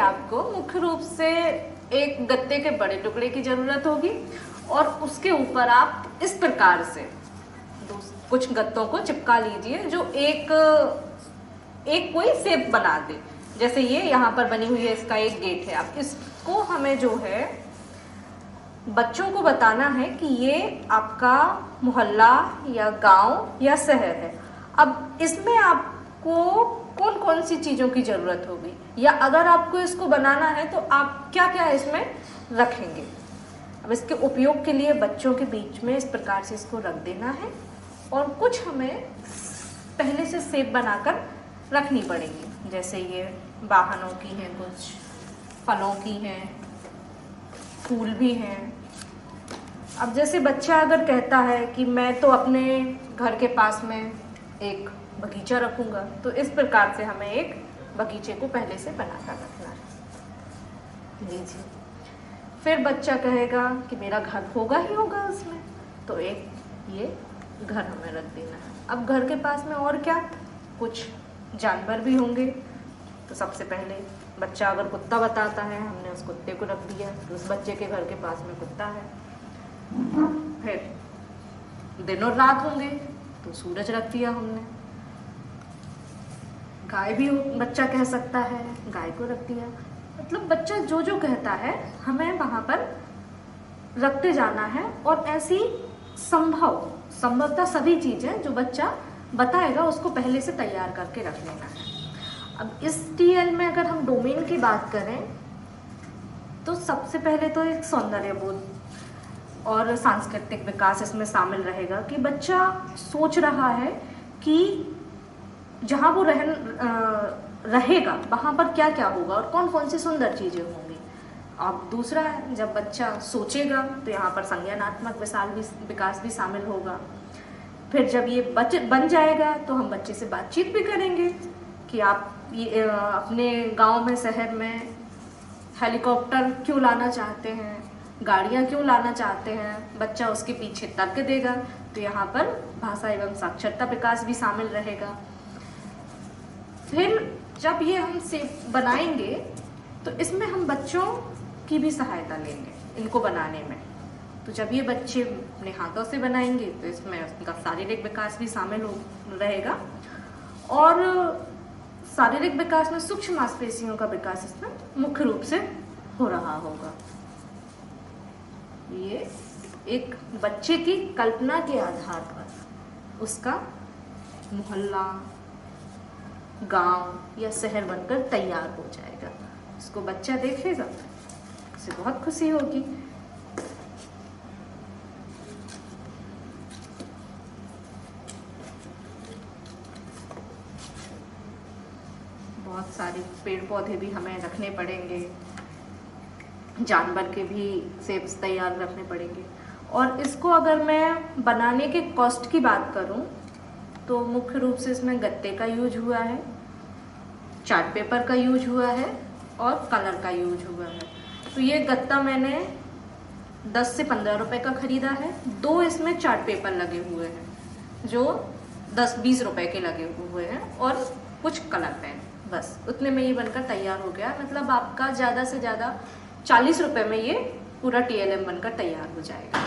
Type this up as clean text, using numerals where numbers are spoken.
आपको मुख्य रूप से एक गत्ते के बड़े टुकड़े की जरूरत होगी और उसके ऊपर आप इस प्रकार से कुछ गत्तों को चिपका लीजिए जो एक कोई शेप बना दे। जैसे ये यहाँ पर बनी हुई है, इसका एक गेट है। अब इसको हमें जो है बच्चों को बताना है कि ये आपका मोहल्ला या गांव या शहर है। अब इसमें आपको कौन कौन सी चीज़ों की ज़रूरत होगी, या अगर आपको इसको बनाना है तो आप क्या क्या इसमें रखेंगे। अब इसके उपयोग के लिए बच्चों के बीच में इस प्रकार से इसको रख देना है और कुछ हमें पहले से शेप बनाकर रखनी पड़ेगी। जैसे ये वाहनों की हैं, कुछ फलों की हैं, फूल भी हैं। अब जैसे बच्चा अगर कहता है कि मैं तो अपने घर के पास में एक बगीचा रखूंगा, तो इस प्रकार से हमें एक बगीचे को पहले से बनाकर रखना है। लीजिए, फिर बच्चा कहेगा कि मेरा घर होगा ही होगा उसमें, तो एक ये घर हमें रख देना है। अब घर के पास में और क्या, कुछ जानवर भी होंगे, तो सबसे पहले बच्चा अगर कुत्ता बताता है, हमने उस कुत्ते को रख दिया, तो उस बच्चे के घर के पास में कुत्ता है। फिर दिन और रात होंगे, तो सूरज रख दिया हमने। गाय भी बच्चा कह सकता है, गाय को रख दिया। मतलब बच्चा जो जो कहता है हमें वहां पर रखते जाना है, और ऐसी संभवतः सभी चीजें जो बच्चा बताएगा उसको पहले से तैयार करके रख लेना है। अब इस टीएल में अगर हम डोमेन की बात करें तो सबसे पहले तो एक सौंदर्य बोध और सांस्कृतिक विकास इसमें शामिल रहेगा कि बच्चा सोच रहा है कि जहाँ वो रहेगा वहाँ पर क्या क्या होगा और कौन कौन सी सुंदर चीज़ें होंगी। अब दूसरा है, जब बच्चा सोचेगा तो यहाँ पर संज्ञानात्मक विकास भी शामिल होगा। फिर जब ये बन जाएगा तो हम बच्चे से बातचीत भी करेंगे कि आप ये अपने गांव में, शहर में हेलीकॉप्टर क्यों लाना चाहते हैं, गाड़ियाँ क्यों लाना चाहते हैं। बच्चा उसके पीछे तर्क देगा, तो यहाँ पर भाषा एवं साक्षरता विकास भी शामिल रहेगा। फिर जब ये हम बनाएंगे तो इसमें हम बच्चों की भी सहायता लेंगे इनको बनाने में। तो जब ये बच्चे अपने हाथों से बनाएंगे तो इसमें उनका शारीरिक विकास भी शामिल रहेगा, और शारीरिक विकास में सूक्ष्म मांसपेशियों का विकास इसमें मुख्य रूप से हो रहा होगा। ये एक बच्चे की कल्पना के आधार पर उसका मोहल्ला, गांव या शहर बनकर तैयार हो जाएगा। इसको बच्चा देखेगा, उसे बहुत खुशी होगी। बहुत सारे पेड़ पौधे भी हमें रखने पड़ेंगे, जानवर के भी शेप्स तैयार रखने पड़ेंगे। और इसको अगर मैं बनाने के कॉस्ट की बात करूं तो मुख्य रूप से इसमें गत्ते का यूज हुआ है, चार्ट पेपर का यूज हुआ है और कलर का यूज हुआ है। तो ये गत्ता मैंने 10 से 15 रुपए का खरीदा है। 2 इसमें चार्ट पेपर लगे हुए हैं जो 10-20 रुपए के लगे हुए हैं, और कुछ कलर पेन, बस उतने में ये बनकर तैयार हो गया। मतलब आपका ज़्यादा से ज़्यादा 40 रुपए में ये पूरा TLM बनकर तैयार हो जाएगा।